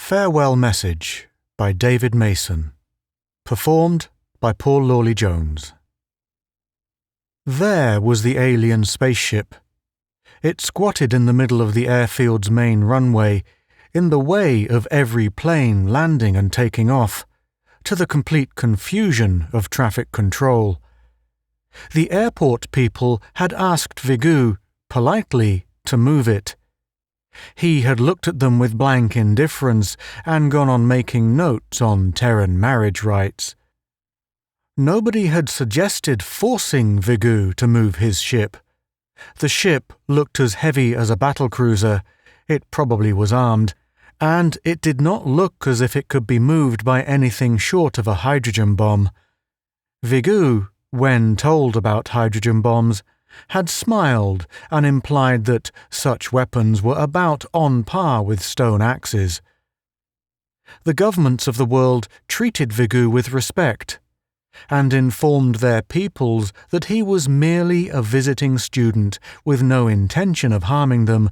Farewell Message by David Mason. Performed by Paul Lawley Jones. There was the alien spaceship. It squatted in the middle of the airfield's main runway, in the way of every plane landing and taking off, to the complete confusion of traffic control. The airport people had asked Vigu, politely, to move it. He had looked at them with blank indifference and gone on making notes on Terran marriage rights. Nobody had suggested forcing Vigu to move his ship. The ship looked as heavy as a battlecruiser, it probably was armed, and it did not look as if it could be moved by anything short of a hydrogen bomb. Vigu, when told about hydrogen bombs, had smiled and implied that such weapons were about on par with stone axes. The governments of the world treated Vigu with respect, and informed their peoples that he was merely a visiting student with no intention of harming them,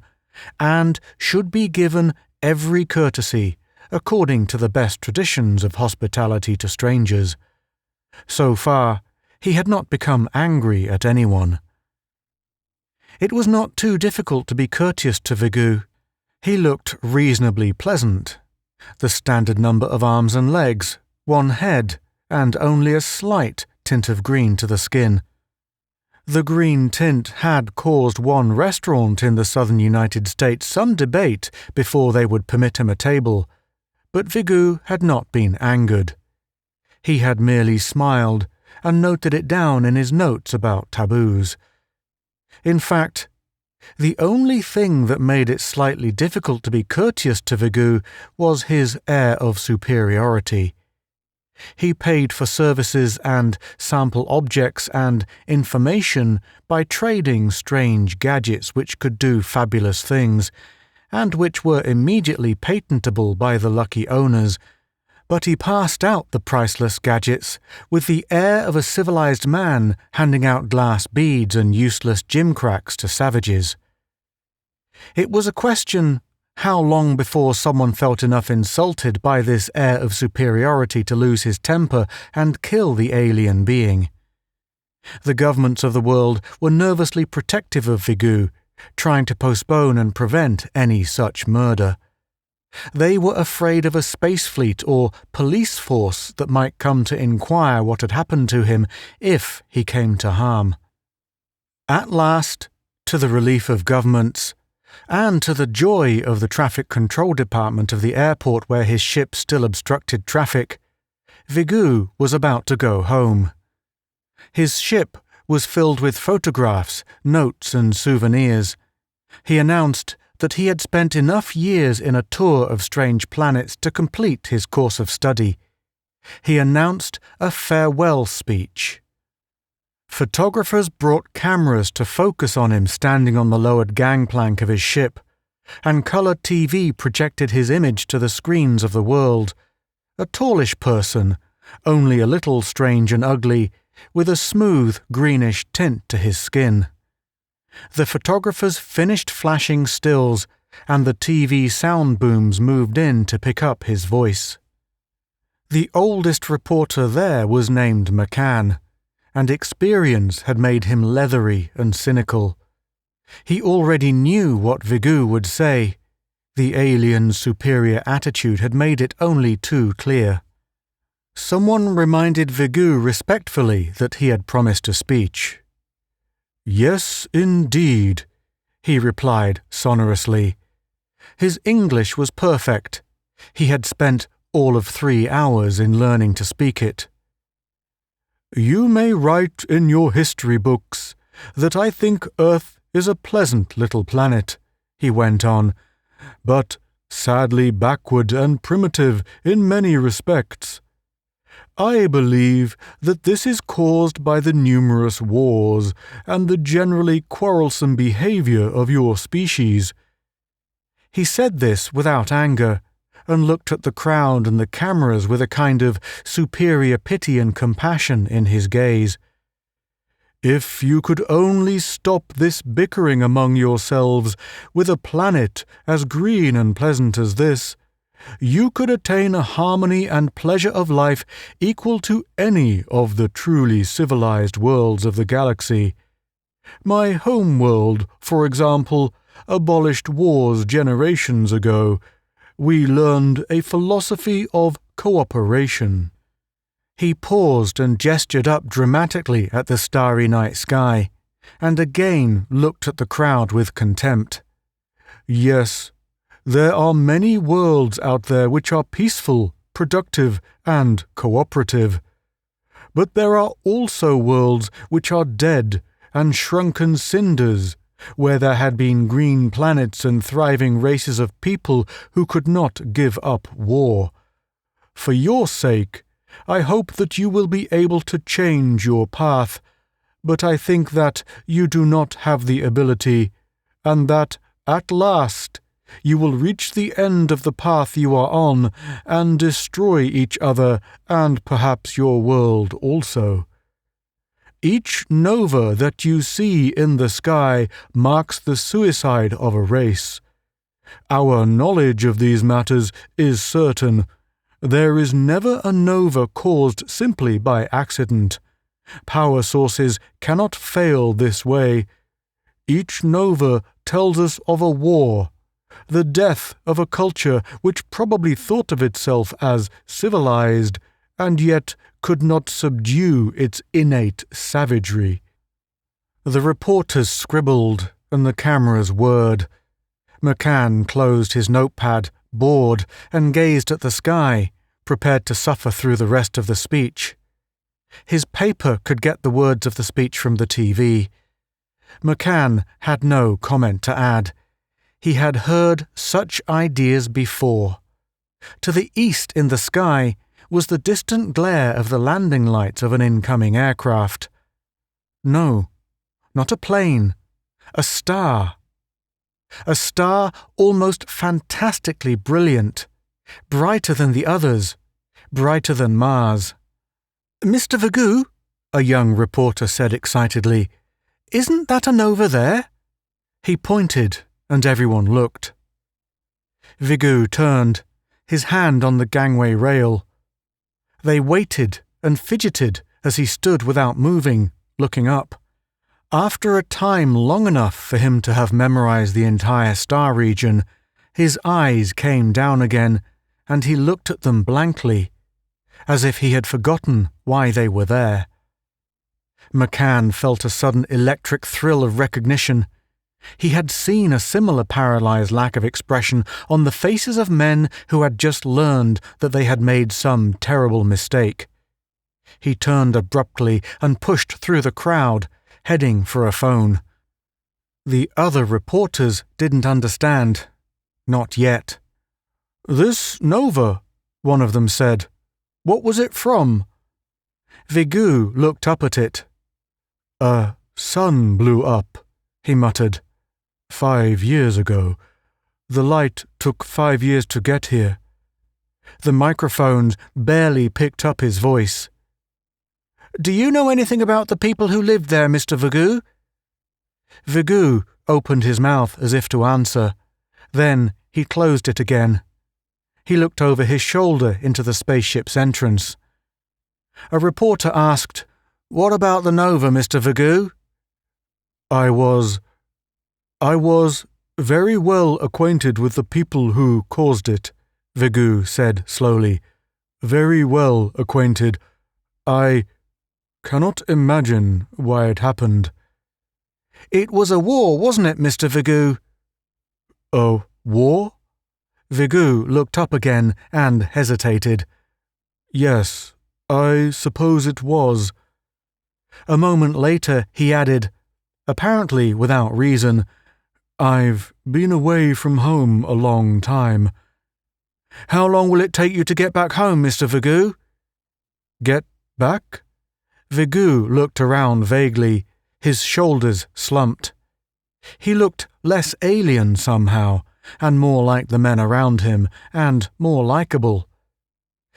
and should be given every courtesy according to the best traditions of hospitality to strangers. So far, he had not become angry at anyone. It was not too difficult to be courteous to Vigu. He looked reasonably pleasant. The standard number of arms and legs, one head, and only a slight tint of green to the skin. The green tint had caused one restaurant in the southern United States some debate before they would permit him a table, but Vigu had not been angered. He had merely smiled and noted it down in his notes about taboos. In fact, the only thing that made it slightly difficult to be courteous to Vigu was his air of superiority. He paid for services and sample objects and information by trading strange gadgets which could do fabulous things, and which were immediately patentable by the lucky owners, but he passed out the priceless gadgets with the air of a civilized man handing out glass beads and useless gimcracks to savages. It was a question how long before someone felt enough insulted by this air of superiority to lose his temper and kill the alien being. The governments of the world were nervously protective of Vigu, trying to postpone and prevent any such murder. They were afraid of a space fleet or police force that might come to inquire what had happened to him if he came to harm. At last, to the relief of governments, and to the joy of the traffic control department of the airport where his ship still obstructed traffic, Vigu was about to go home. His ship was filled with photographs, notes and souvenirs. He announced that he had spent enough years in a tour of strange planets to complete his course of study. He announced a farewell speech. Photographers brought cameras to focus on him standing on the lowered gangplank of his ship, and color TV projected his image to the screens of the world. A tallish person, only a little strange and ugly, with a smooth greenish tint to his skin. The photographers finished flashing stills, and the TV sound booms moved in to pick up his voice. The oldest reporter there was named McCann, and experience had made him leathery and cynical. He already knew what Vigu would say. The alien's superior attitude had made it only too clear. Someone reminded Vigu respectfully that he had promised a speech. "Yes, indeed," he replied sonorously. His English was perfect. He had spent all of 3 hours in learning to speak it. "You may write in your history books that I think Earth is a pleasant little planet," he went on, "but sadly backward and primitive in many respects. I believe that this is caused by the numerous wars and the generally quarrelsome behavior of your species." He said this without anger, and looked at the crowd and the cameras with a kind of superior pity and compassion in his gaze. "If you could only stop this bickering among yourselves with a planet as green and pleasant as this, you could attain a harmony and pleasure of life equal to any of the truly civilized worlds of the galaxy. My home world, for example, abolished wars generations ago. We learned a philosophy of cooperation." He paused and gestured up dramatically at the starry night sky, and again looked at the crowd with contempt. "Yes, there are many worlds out there which are peaceful, productive, and cooperative. But there are also worlds which are dead and shrunken cinders, where there had been green planets and thriving races of people who could not give up war. For your sake, I hope that you will be able to change your path, but I think that you do not have the ability, and that, at last, you will reach the end of the path you are on and destroy each other and perhaps your world also. Each nova that you see in the sky marks the suicide of a race. Our knowledge of these matters is certain. There is never a nova caused simply by accident. Power sources cannot fail this way. Each nova tells us of a war, the death of a culture which probably thought of itself as civilized, and yet could not subdue its innate savagery. The reporters scribbled, and the cameras whirred. McCann closed his notepad, bored, and gazed at the sky, prepared to suffer through the rest of the speech. His paper could get the words of the speech from the TV. McCann had no comment to add. He had heard such ideas before. To the east in the sky was the distant glare of the landing lights of an incoming aircraft. No, not a plane, a star. A star almost fantastically brilliant, brighter than the others, brighter than Mars. "Mr. Vigou," a young reporter said excitedly, "isn't that a nova there?" He pointed, and everyone looked. Vigou turned, his hand on the gangway rail. They waited and fidgeted as he stood without moving, looking up. After a time long enough for him to have memorized the entire star region, his eyes came down again, and he looked at them blankly, as if he had forgotten why they were there. McCann felt a sudden electric thrill of recognition. He had seen a similar paralyzed lack of expression on the faces of men who had just learned that they had made some terrible mistake. He turned abruptly and pushed through the crowd, heading for a phone. The other reporters didn't understand. Not yet. "This nova," one of them said. "What was it from?" Vigou looked up at it. "A sun blew up," he muttered. 5 years ago. The light took 5 years to get here." The microphones barely picked up his voice. "Do you know anything about the people who lived there, Mr. Vigou?" Vigou opened his mouth as if to answer. Then he closed it again. He looked over his shoulder into the spaceship's entrance. A reporter asked, "What about the nova, Mr. Vigou?" I was very well acquainted with the people who caused it," Vigou said slowly. "Very well acquainted. I cannot imagine why it happened." "It was a war, wasn't it, Mr. Vigou?" "A war?" Vigou looked up again and hesitated. "Yes, I suppose it was." A moment later he added, apparently without reason, "I've been away from home a long time." "How long will it take you to get back home, Mr. Vigou?" "Get back?" Vigou looked around vaguely, his shoulders slumped. He looked less alien somehow, and more like the men around him, and more likable.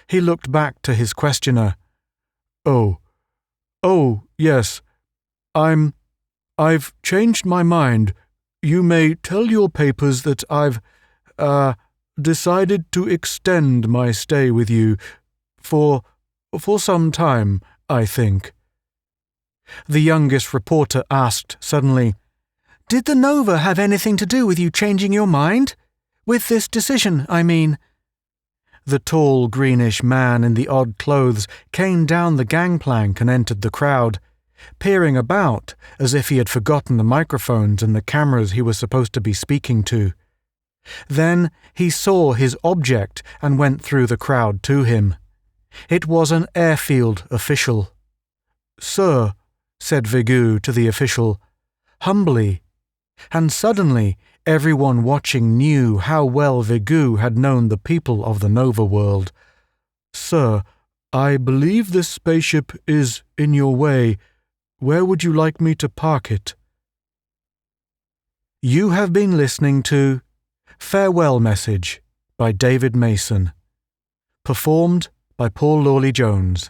He looked back to his questioner. Oh, yes. I've changed my mind. You may tell your papers that I've decided to extend my stay with you for some time, I think." The youngest reporter asked suddenly, "Did the Nova have anything to do with you changing your mind? With this decision, I mean?" The tall, greenish man in the odd clothes came down the gangplank and entered the crowd, peering about as if he had forgotten the microphones and the cameras he was supposed to be speaking to. Then he saw his object and went through the crowd to him. It was an airfield official. "Sir," said Vigu to the official, humbly, and suddenly everyone watching knew how well Vigu had known the people of the Nova world. "Sir, I believe this spaceship is in your way. Where would you like me to park it?" You have been listening to Farewell Message by David Mason, performed by Paul Lawley Jones.